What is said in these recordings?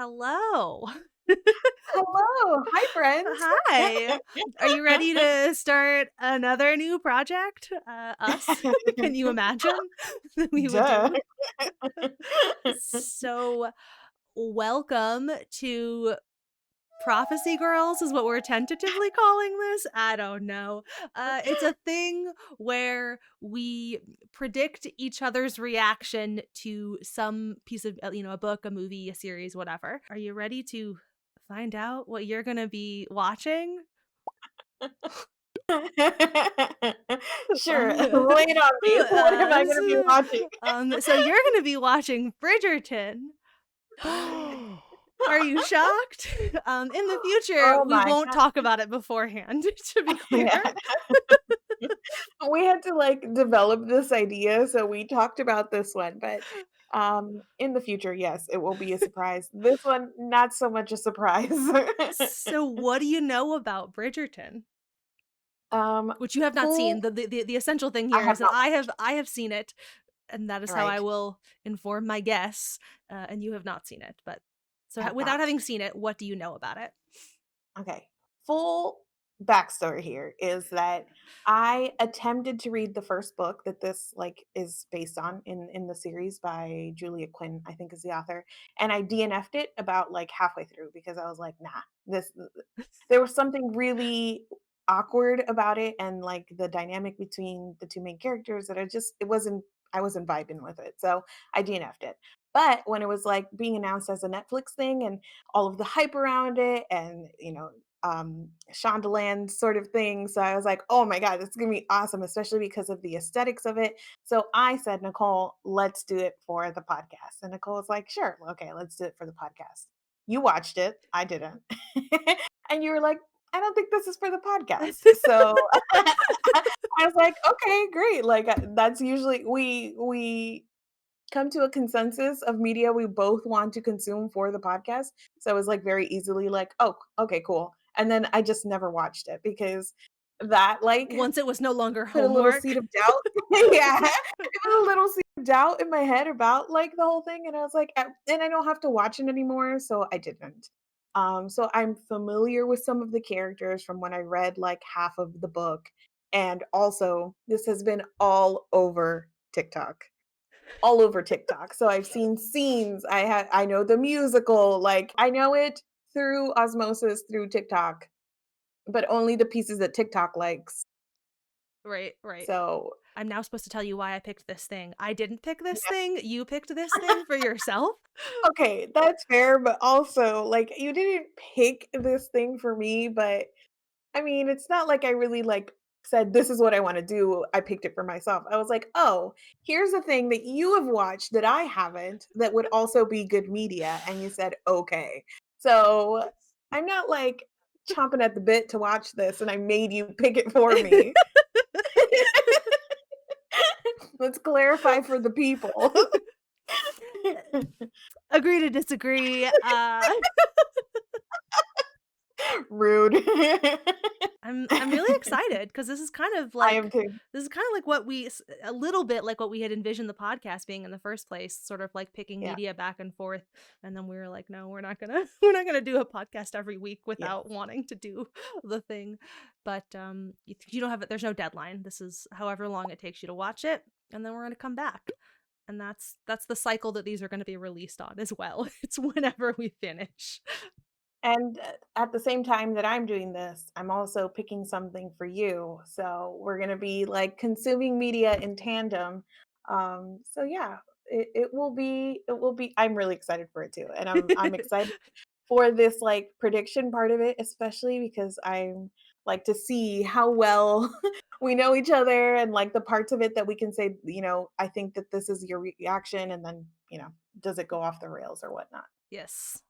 Hello. Hello. Hi, friends. Hi. Are you ready to start another new project? Us? Can you imagine that we would Duh. do? So, welcome to Prophecy Girls is what we're tentatively calling this. I don't know. It's a thing where we predict each other's reaction to some piece of, a book, a movie, a series, whatever. Are you ready to find out what you're going to be watching? Sure. Lay it on me. What am I going to be watching? So you're going to be watching Bridgerton. Are you shocked? In the future, Oh we my won't God. talk about it beforehand, to be clear. Yeah. We had to develop this idea, so we talked about this one, but in the future, yes, it will be a surprise. This one, not so much a surprise. So what do you know about Bridgerton? um Which you have not seen. full The essential thing I here is have that not I have seen it, and that is how I right. will inform my guests, and you have not seen it. But I so have without not. having seen it, what do you know about it? Okay. Full backstory here is that I attempted to read the first book that this is based on in the series by Julia Quinn, I think is the author, and I DNF'd it about halfway through because I was like, nah, this there was something really awkward about it and the dynamic between the two main characters that I wasn't vibing with it. So I DNF'd it. But when it was being announced as a Netflix thing and all of the hype around it and Shondaland sort of thing. So I was like, oh my God, this is gonna be awesome, especially because of the aesthetics of it. So I said, Nicole, let's do it for the podcast. And Nicole was like, sure, okay, let's do it for the podcast. You watched it, I didn't. And you were like, I don't think this is for the podcast. So I was like, okay, great. That's usually we come to a consensus of media we both want to consume for the podcast. So it was very easily oh, okay, cool. And then I just never watched it because that Once it was no longer put a little homework. seed of doubt. Yeah. It put a little seed of doubt in my head about the whole thing. And I was like, and I don't have to watch it anymore. So I didn't. So I'm familiar with some of the characters from when I read half of the book. And also this has been all over TikTok all over TikTok. So I've seen scenes. I know the musical. I know it through osmosis through TikTok, but only the pieces that TikTok likes. Right, right. So I'm now supposed to tell you why I picked this thing. I didn't pick this yeah. thing. You picked this thing for yourself. Okay, that's fair, but also you didn't pick this thing for me, but I mean, it's not like I really said this is what I want to do. I picked it for myself. I was like, "Oh, here's a thing that you have watched that I haven't that would also be good media." And you said, "Okay." So, I'm not chomping at the bit to watch this and I made you pick it for me. Let's clarify for the people. Agree to disagree. Rude. I'm really excited because I am too. this is kind of like what a little bit like what we had envisioned the podcast being in the first place, sort of like picking Yeah. media back and forth, and then we were like, no, we're not gonna we're not gonna do a podcast every week Yeah. without wanting to do the thing. But you don't have it. There's no deadline. This is however long it takes you to watch it, and then we're gonna come back. And that's the cycle that these are going to be released on as well. It's whenever we finish. And at the same time that I'm doing this, I'm also picking something for you. So we're going to be consuming media in tandem. So yeah, it will be, I'm really excited for it too. And I'm excited for this prediction part of it, especially because I'm to see how well we know each other and the parts of it that we can say, I think that this is your reaction. And then, does it go off the rails or whatnot? Yes.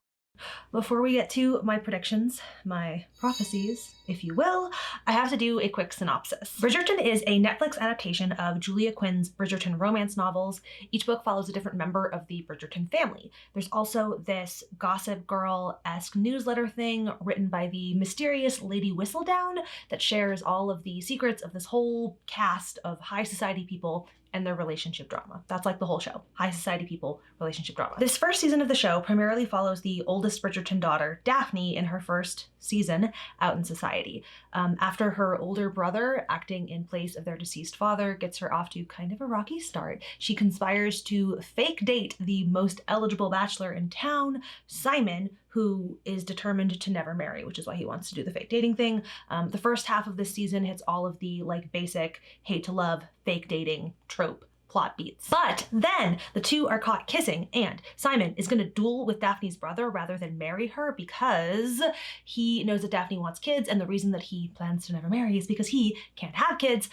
Before we get to my predictions, my prophecies, if you will, I have to do a quick synopsis. Bridgerton is a Netflix adaptation of Julia Quinn's Bridgerton romance novels. Each book follows a different member of the Bridgerton family. There's also this Gossip Girl-esque newsletter thing written by the mysterious Lady Whistledown that shares all of the secrets of this whole cast of high society people and their relationship drama. That's like the whole show. High society people, relationship drama. This first season of the show primarily follows the oldest Bridgerton daughter, Daphne, in her first season out in society. After her older brother, acting in place of their deceased father, gets her off to kind of a rocky start, she conspires to fake date the most eligible bachelor in town, Simon, who is determined to never marry, which is why he wants to do the fake dating thing. The first half of this season hits all of the like basic hate to love, fake dating trope plot beats. But then the two are caught kissing, and Simon is going to duel with Daphne's brother rather than marry her because he knows that Daphne wants kids, and the reason that he plans to never marry is because he can't have kids.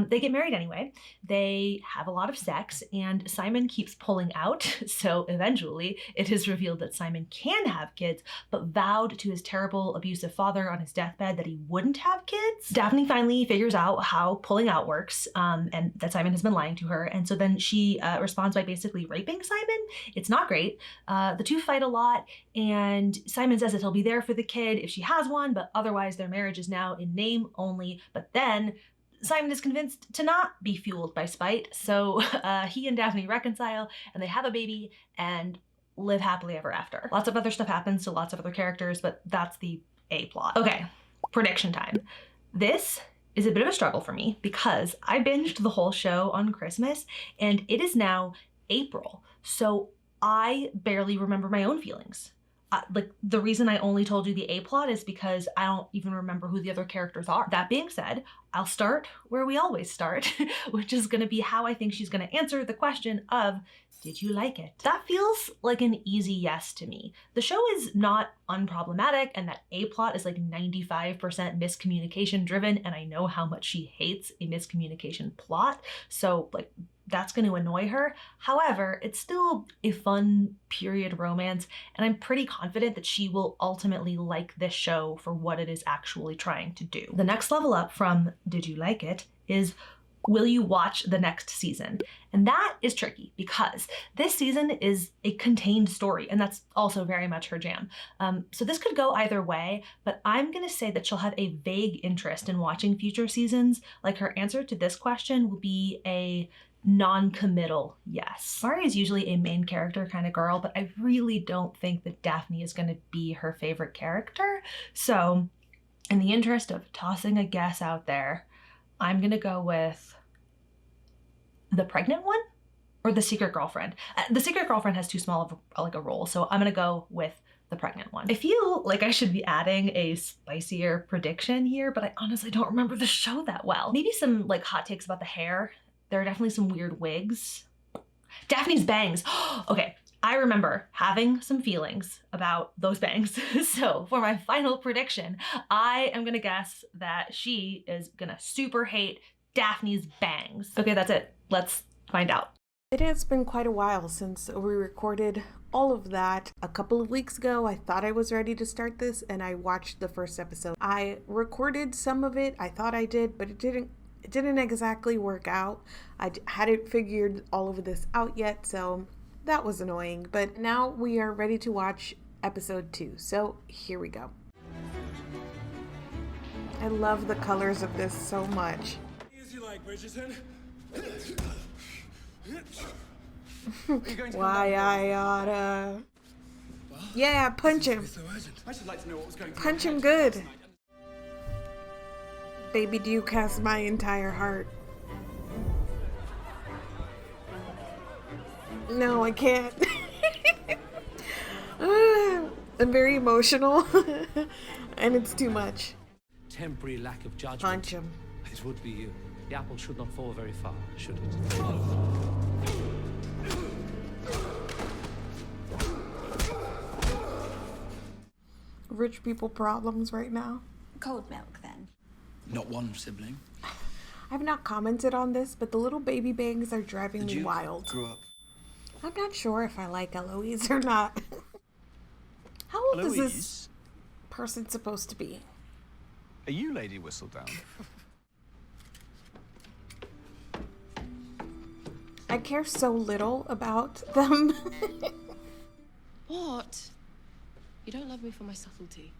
They get married anyway. They have a lot of sex, and Simon keeps pulling out, so eventually it is revealed that Simon can have kids, but vowed to his terrible, abusive father on his deathbed that he wouldn't have kids. Daphne finally figures out how pulling out works, and that Simon has been lying to her, and so then she responds by basically raping Simon. It's not great. The two fight a lot, and Simon says that he'll be there for the kid if she has one, but otherwise their marriage is now in name only. But then Simon is convinced to not be fueled by spite, so he and Daphne reconcile, and they have a baby and live happily ever after. Lots of other stuff happens to lots of other characters, but that's the A plot. Okay, prediction time. This is a bit of a struggle for me because I binged the whole show on Christmas, and it is now April, so I barely remember my own feelings. Like, the reason I only told you the A plot is because I don't even remember who the other characters are. That being said, I'll start where we always start, which is gonna be how I think she's gonna answer the question of, did you like it? That feels like an easy yes to me. The show is not unproblematic, and that A plot is like 95% miscommunication driven, and I know how much she hates a miscommunication plot, so like that's going to annoy her. However, it's still a fun period romance, and I'm pretty confident that she will ultimately like this show for what it is actually trying to do. The next level up from did you like it is, will you watch the next season? And that is tricky because this season is a contained story, and that's also very much her jam. So this could go either way, but I'm gonna say that she'll have a vague interest in watching future seasons. Like, her answer to this question will be a non-committal yes. Mari is usually a main character kind of girl, but I really don't think that Daphne is gonna be her favorite character. So in the interest of tossing a guess out there, I'm gonna go with the pregnant one or the secret girlfriend. The secret girlfriend has too small of a role, so I'm gonna go with the pregnant one. I feel like I should be adding a spicier prediction here, but I honestly don't remember the show that well. Maybe some like hot takes about the hair. There are definitely some weird wigs. Daphne's bangs. Okay, I remember having some feelings about those bangs. So for my final prediction, I am gonna guess that she is gonna super hate Daphne's bangs. Okay, that's it. Let's find out. It has been quite a while since we recorded all of that. A couple of weeks ago, I thought I was ready to start this, and I watched the first episode. I recorded some of it. I thought I did, but it didn't exactly work out. I hadn't figured all of this out yet, so that was annoying. But now we are ready to watch episode 2. So here we go. I love the colors of this so much. As you like, Bridgerton. Why I oughta. Yeah, punch him. So urgent. I should like to know what was going through Punch your him head good. last night. Baby Duke has my entire heart. No, I can't. I'm very emotional, and it's too much. Temporary lack of judgment. Punch him. It would be you. The apple should not fall very far, should it? Rich people problems right now. Cold milk, then. Not one sibling. I've not commented on this, but the little baby bangs are driving me Duke wild. grew up. I'm not sure if I like Eloise or not. How old is this Eloise, person supposed to be? are you Lady Whistledown? I care so little about them. What? You don't love me for my subtlety.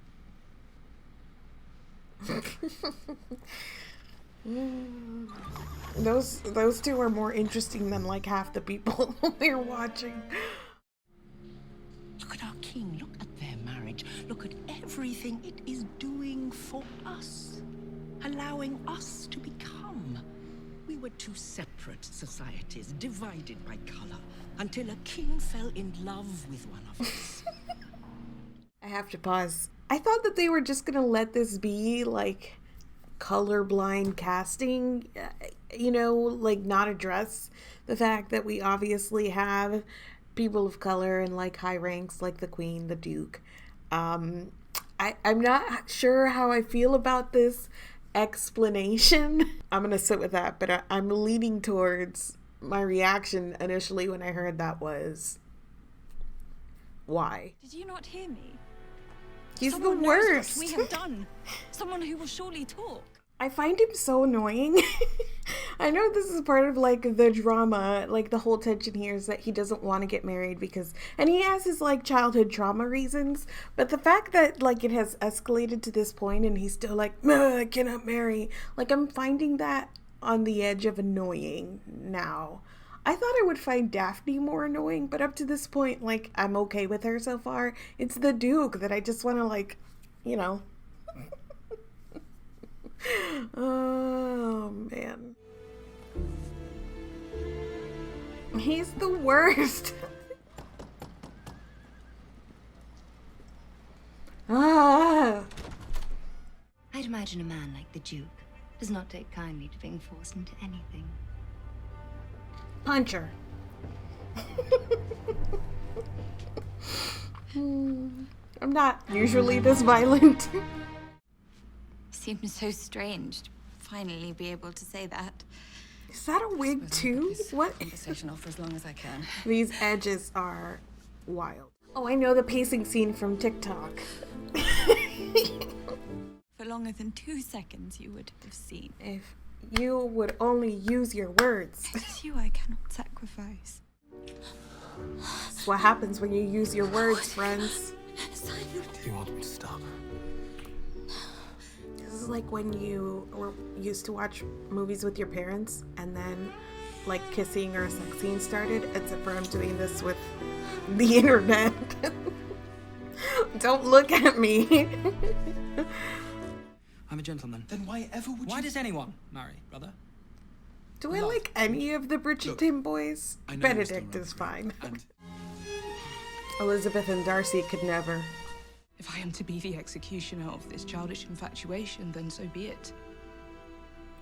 Those two are more interesting than like half the people we're watching. Look at our king. Look at their marriage. Look at everything it is doing for us. Allowing us to become. We were two separate societies, divided by color, until a king fell in love with one of us. I have to pause. I thought that they were just gonna let this be like colorblind casting, like not address the fact that we obviously have people of color and like high ranks like the queen, the duke. I'm not sure how I feel about this explanation. I'm gonna sit with that, but I'm leaning towards my reaction initially when I heard that was, why? Did you not hear me? He's Someone the knows worst. what we have done. Someone who will surely talk. I find him so annoying. I know this is part of like the drama, like the whole tension here is that he doesn't want to get married because, and he has his like childhood trauma reasons, but the fact that like it has escalated to this point and he's still like, I cannot marry. Like I'm finding that on the edge of annoying now. I thought I would find Daphne more annoying, but up to this point, like I'm okay with her so far. It's the Duke that I just want to like, Oh, man. He's the worst. I'd imagine a man like the Duke does not take kindly to being forced into anything. Punch her. I'm not usually this violent. Seems so strange to finally be able to say that. Is that a wig too? What? Conversation off for as long as I can. These edges are wild. Oh, I know the pacing scene from TikTok. For longer than 2 seconds, you would have seen. If you would only use your words. It is you I cannot sacrifice. That's what happens when you use your words, friends. Do you want me to stop? This is like when you were used to watch movies with your parents and then like kissing or a sex scene started, except for I'm doing this with the internet. Don't look at me. I'm a gentleman. Then why ever would you... Why does anyone marry, brother? Do I Love. like any of the Bridgerton boys? I know you're still Benedict is fine. And Elizabeth and Darcy could never. If I am to be the executioner of this childish infatuation, then so be it.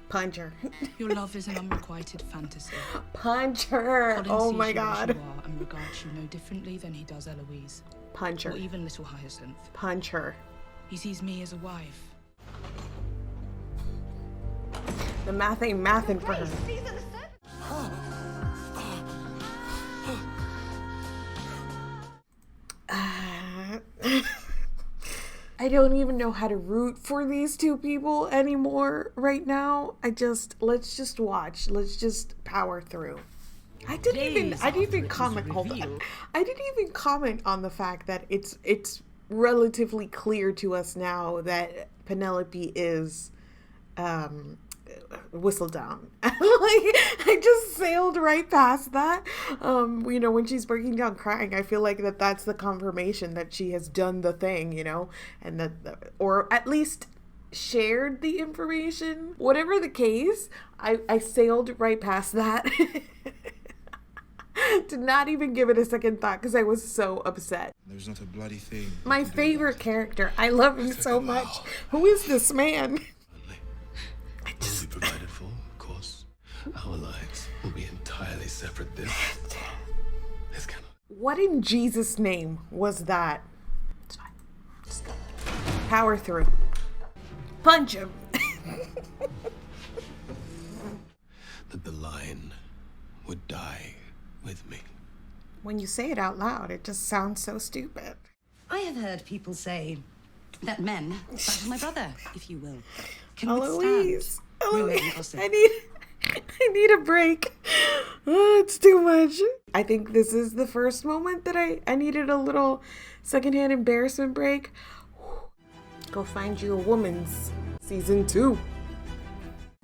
Punch her. Your love is an unrequited fantasy. Punch her. Colin Oh sees my you as God. you are and regards you no differently than he does Eloise, Punch her. or even little Hyacinth. Punch her. He sees me as a wife. The math ain't mathin' for her. I don't even know how to root for these two people anymore right now. Let's just watch. Let's just power through. I didn't even comment. Hold on. I didn't even comment on the fact that it's relatively clear to us now that Penelope is Whistledown. I just sailed right past that. When she's breaking down crying, I feel like that's the confirmation that she has done the thing, and that, or at least shared the information. Whatever the case, I sailed right past that. Did not even give it a second thought because I was so upset. There's not a bloody thing. My favorite character. I love him so much. Who is this man? Will be provided for, of course. Our lives will be entirely separate. This cannot. What in Jesus' name was that? It's fine. Just go. Power through. Punch him. That the lion would die with me. When you say it out loud, it just sounds so stupid. I have heard people say that men, such as my brother, if you will, can Eloise. ruin gossip. I need a break. Oh, it's too much. I think this is the first moment that I needed a little secondhand embarrassment break. Go Find You a Woman's season 2.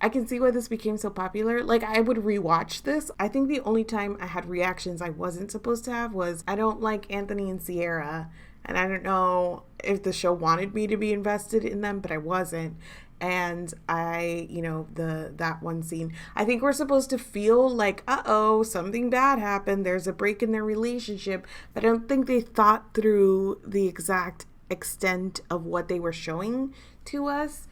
I can see why this became so popular. Like, I would rewatch this. I think the only time I had reactions I wasn't supposed to have was I don't like Anthony and Sierra, and I don't know if the show wanted me to be invested in them, but I wasn't. And I, that one scene, I think we're supposed to feel like, uh-oh, something bad happened. There's a break in their relationship. But I don't think they thought through the exact extent of what they were showing to us.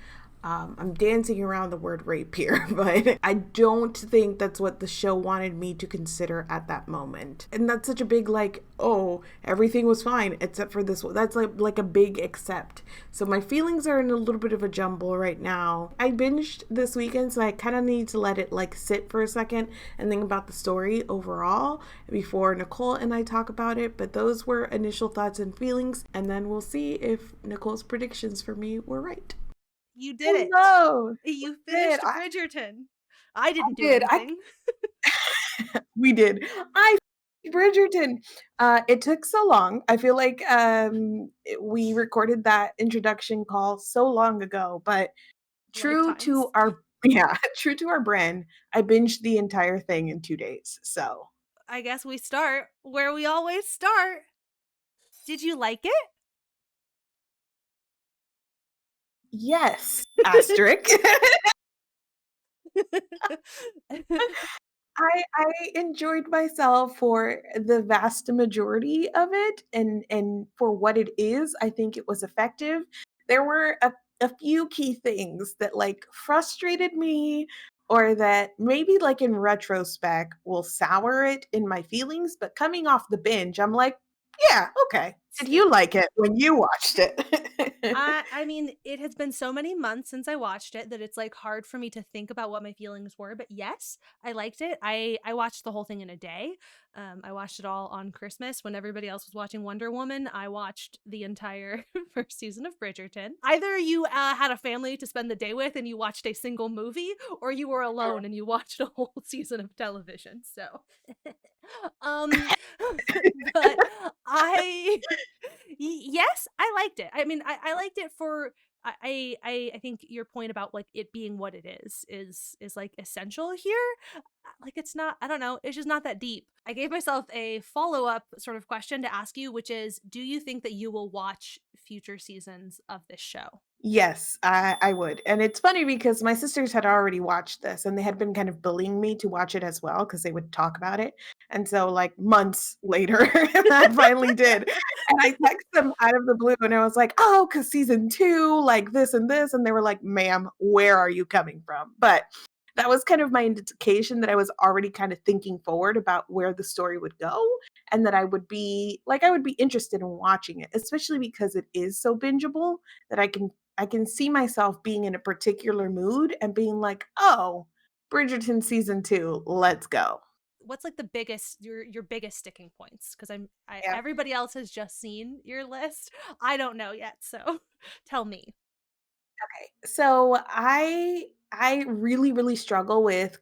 I'm dancing around the word rape here, but I don't think that's what the show wanted me to consider at that moment. And that's such a big, like, oh, everything was fine except for this one. That's like a big except. So my feelings are in a little bit of a jumble right now. I binged this weekend, so I kind of need to let it like sit for a second and think about the story overall before Nicole and I talk about it. But those were initial thoughts and feelings, and then we'll see if Nicole's predictions for me were right. You did it. No, You did. finished Bridgerton. I didn't do did. anything. We did. I Bridgerton. It took so long. I feel like we recorded that introduction call so long ago, but true Lifetimes. to our true to our brand, I binged the entire thing in 2 days. So I guess we start where we always start. Did you like yes, asterisk. it? I enjoyed myself for the vast majority of it, and for what it is, I think it was effective. There were a few key things that like frustrated me or that maybe like in retrospect will sour it in my feelings, but coming off the binge, I'm like, yeah, okay. Did you like it when you watched it? I mean, it has been so many months since I watched it that it's like hard for me to think about what my feelings were. But yes, I liked it. I watched the whole thing in a day. I watched it all on Christmas when everybody else was watching Wonder Woman. I watched the entire first season of Bridgerton. Either you had a family to spend the day with and you watched a single movie, or you were alone and you watched a whole season of television. So, um, but yes, I liked it. I mean, I liked it for I think your point about like it being what it is like essential here. Like it's not, I don't know, it's just not that deep. I gave myself a follow-up sort of question to ask you, which is, do you think that you will watch future seasons of this show? Yes, I would. And it's funny because my sisters had already watched this and they had been kind of bullying me to watch it as well because they would talk about it. And so, like, months later, I finally did. And I texted them out of the blue and I was like, oh, because season two, like this and this. And they were like, ma'am, where are you coming from? But that was kind of my indication that I was already kind of thinking forward about where the story would go and that I would be interested in watching it, especially because it is so bingeable that I can see myself being in a particular mood and being like, "Oh, Bridgerton season 2, let's go." What's like the biggest your biggest sticking points? Because I Yeah. everybody else has just seen your list. I don't know yet, so tell me. So I really, really struggle with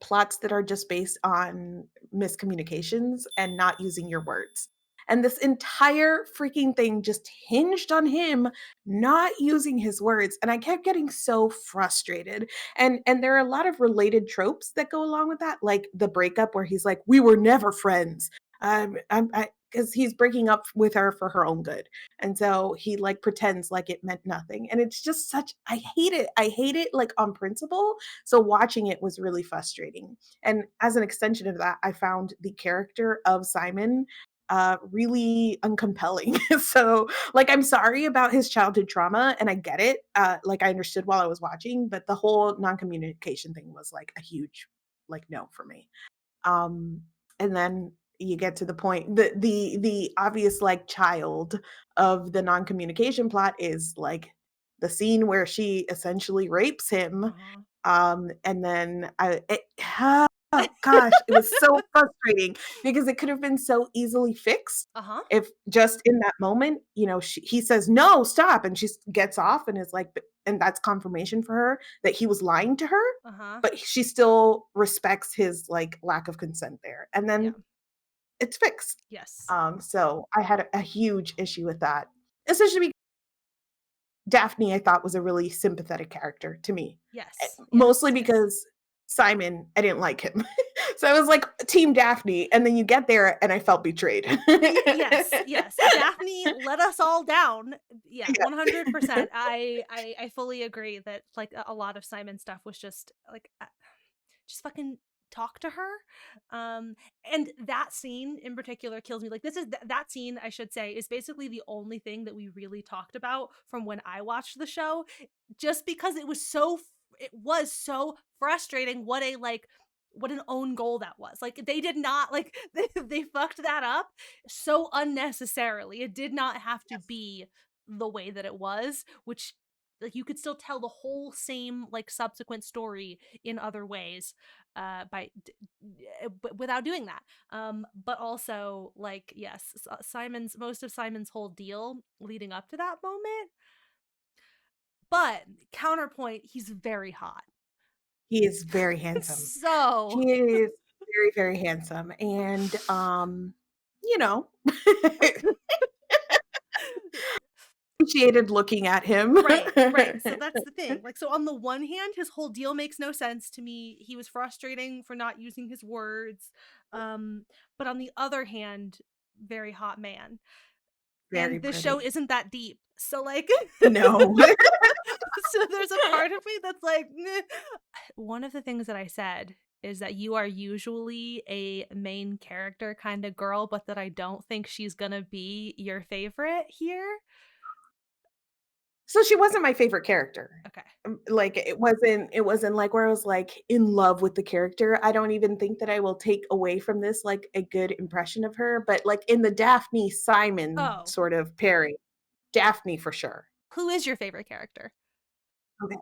plots that are just based on miscommunications and not using your words. And this entire freaking thing just hinged on him not using his words. And I kept getting so frustrated. And there are a lot of related tropes that go along with that, like the breakup where he's like, "We were never friends." Because he's breaking up with her for her own good. And so he like pretends like it meant nothing. And it's just such I hate it. I hate it like on principle. So watching it was really frustrating. And as an extension of that, I found the character of Simon really uncompelling. So like I'm sorry about his childhood trauma and I get it. Like I understood while I was watching, but the whole non-communication thing was like a huge like no for me. Um, and then you get to the point the obvious like child of the non-communication plot is like the scene where she essentially rapes him. Uh-huh. And then oh gosh, it was so frustrating because it could have been so easily fixed Uh-huh. if just in that moment, he says, "No, stop," and she gets off and is like, and that's confirmation for her that he was lying to her, Uh-huh. but she still respects his like lack of consent there. And Yeah. then it's fixed. Yes. So I had a huge issue with that, especially Daphne, I thought, was a really sympathetic character to me. Yes, Mostly yes, yes. because Simon, I didn't like him. So I was like team Daphne, and then you get there and I felt betrayed. Yes, yes. Daphne let us all down. Yeah, Yeah. 100%. I fully agree that like a lot of Simon stuff was just like just fucking talk to her. And that scene in particular kills me. Like this is that scene, I should say, is basically the only thing that we really talked about from when I watched the show, just because it was so frustrating what an own goal that was. Like they did not like they fucked that up so unnecessarily. It did not have to be the way that it was, which like you could still tell the whole same like subsequent story in other ways but without doing that. But also like yes, Simon's most of Simon's whole deal leading up to that moment. But counterpoint, he's very hot. He is very handsome. So He is very, very handsome, and, you know, appreciated looking at him. right, right. So that's the thing. Like, so on the one hand, his whole deal makes no sense to me. He was frustrating for not using his words. But on the other hand, very hot man. Very And this show pretty. isn't that deep. So like No. so there's a part of me that's like, "Meh." One of the things that I said is that you are usually a main character kind of girl, but that I don't think she's gonna be your favorite here. So she wasn't my favorite character. Okay. Like, it wasn't like where I was, like, in love with the character. I don't even think that I will take away from this, like, a good impression of her, but, like, in the Daphne Simon Oh, sort of pairing, Daphne for sure. who is your favorite character? Okay.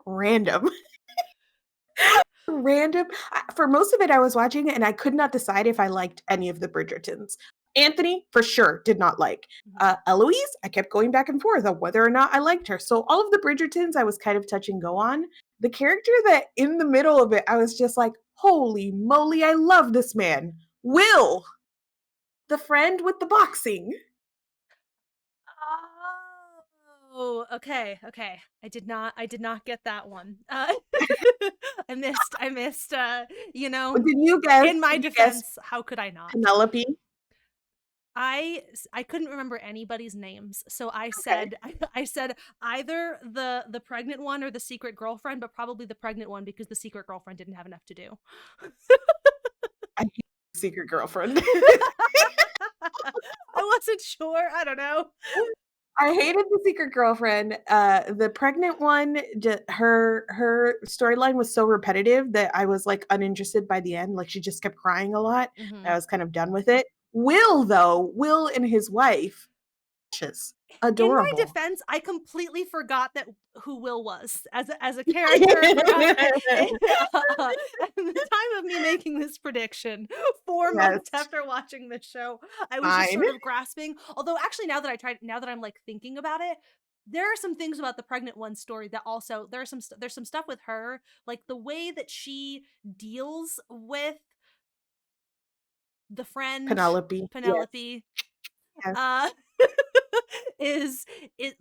Random. Random. For most of it, I was watching it and I could not decide if I liked any of the Bridgertons. Anthony, for sure, did not like. Mhm. Eloise, I kept going back and forth on whether or not I liked her. So all of the Bridgertons, I was kind of touch and go on. The character that in the middle of it, I was just like, holy moly, I love this man. Will, the friend with the boxing. Oh, okay, okay. I did not get that one. I missed, Did you guess? in my Did you guess defense, how could I not? Penelope? I couldn't remember anybody's names, so I Okay. said I said either the pregnant one or the secret girlfriend, but probably the pregnant one because the secret girlfriend didn't have enough to do. I hate Secret Girlfriend. I wasn't sure. I don't know. I hated the secret girlfriend. The pregnant one, her storyline was so repetitive that I was like uninterested by the end. Like she just kept crying a lot. I Mhm. was kind of done with it. Will though, Will and his wife, just In my adorable. defense, I completely forgot that who Will was as a character throughout at the time of me making this prediction 4 months Yes, after watching this show. I was just fine. sort of grasping. Although actually now that I'm like thinking about it, there are some things about the pregnant one story that also there's some stuff with her, like the way that she deals with the friend Penelope. Yes, Penelope yes, uh is it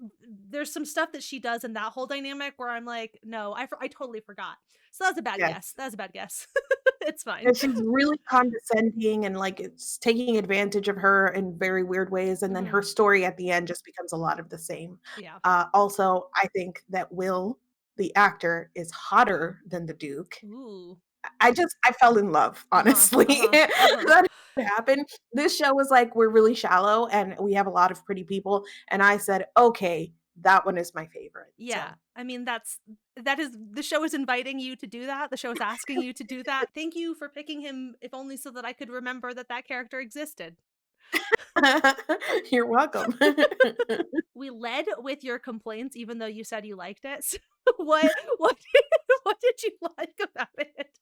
there's some stuff that she does in that whole dynamic where I'm like, no, I totally forgot. So that's a bad yes. guess. That's a bad guess. It's fine. And she's really condescending and like it's taking advantage of her in very weird ways. And then her Mhm. story at the end just becomes a lot of the same. Yeah. Also, I think that Will, the actor, is hotter than the Duke. Ooh. I fell in love, Uh-huh. honestly. Uh-huh. Uh-huh. That happened. This show was like, we're really shallow and we have a lot of pretty people. And I said, okay, that one is my favorite. Yeah. So I mean, that is the show is inviting you to do that. The show is asking you to do that. Thank you for picking him, if only so that I could remember that that character existed. you're welcome. We led with your complaints, even though you said you liked it. So what what did you like about it?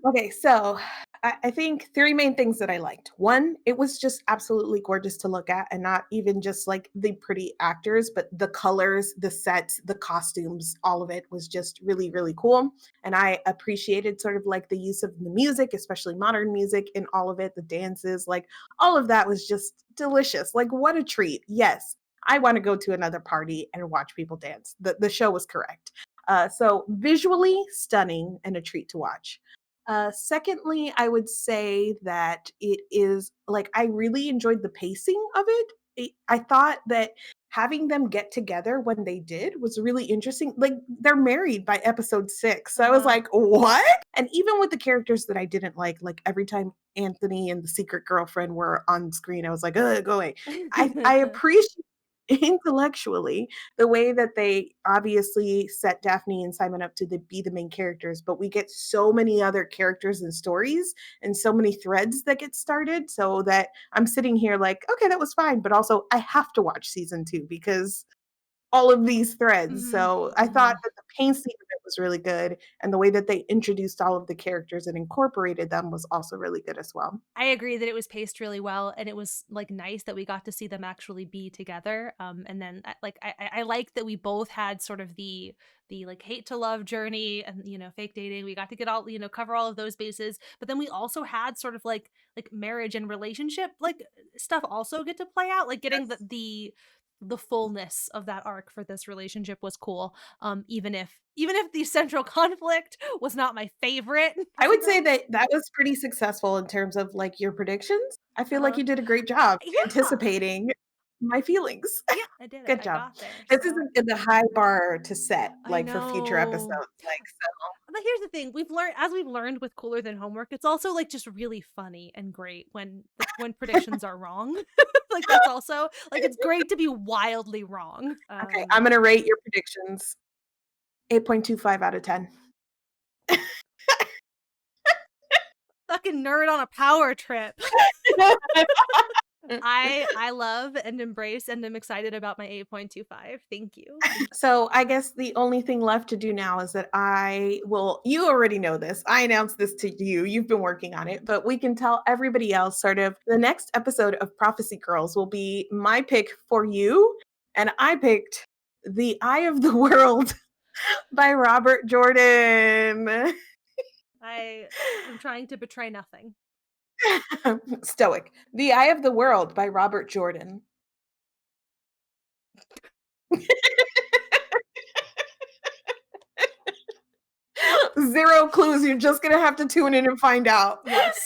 Okay, so I think 3 main things that I liked. 1, it was just absolutely gorgeous to look at, and not even just like the pretty actors, but the colors, the sets, the costumes, all of it was just really, really cool. And I appreciated sort of like the use of the music, especially modern music in all of it, the dances, like all of that was just delicious. Like, what a treat. Yes. I want to go to another party and watch people dance. The show was correct. So visually stunning and a treat to watch. Secondly, I would say that it is like I really enjoyed the pacing of it. I thought that having them get together when they did was really interesting. Like they're married by episode 6. So I was like, what? And even with the characters that I didn't like every time Anthony and the secret girlfriend were on screen, I was like, ugh, go away. I appreciate intellectually the way that they obviously set Daphne and Simon up to be the main characters, but we get so many other characters and stories and so many threads that get started, so that I'm sitting here like, okay, that was fine, but also I have to watch season 2 because all of these threads. So I thought that the pacing of it was really good, and the way that they introduced all of the characters and incorporated them was also really good as well. I agree that it was paced really well, and it was like nice that we got to see them actually be together. And then like I like that we both had sort of the like hate to love journey and fake dating. We got to get all cover all of those bases, but then we also had sort of like marriage and relationship like stuff also get to play out, like getting the fullness of that arc for this relationship was cool. Even if the central conflict was not my favorite. I would say that that was pretty successful in terms of like your predictions. I feel like you did a great job Yeah. anticipating my feelings. Yeah, I did it. Good I job. got there. This So isn't the high bar to set I like for future episodes. know. Like so But here's the thing: we've learned with Cooler Than Homework, it's also like just really funny and great when predictions are wrong. Like that's also like it's great to be wildly wrong. okay, I'm gonna rate your predictions 8.25 out of 10. Fucking nerd on a power trip. I love and embrace and am excited about my 8.25. Thank you. So I guess the only thing left to do now is that you already know this. I announced this to you. You've been working on it, but we can tell everybody else sort of the next episode of Prophecy Girls will be my pick for you. And I picked The Eye of the World by Robert Jordan. I am trying to betray nothing. Stoic. The Eye of the World by Robert Jordan. Zero clues. You're just going to have to tune in and find out. Yes.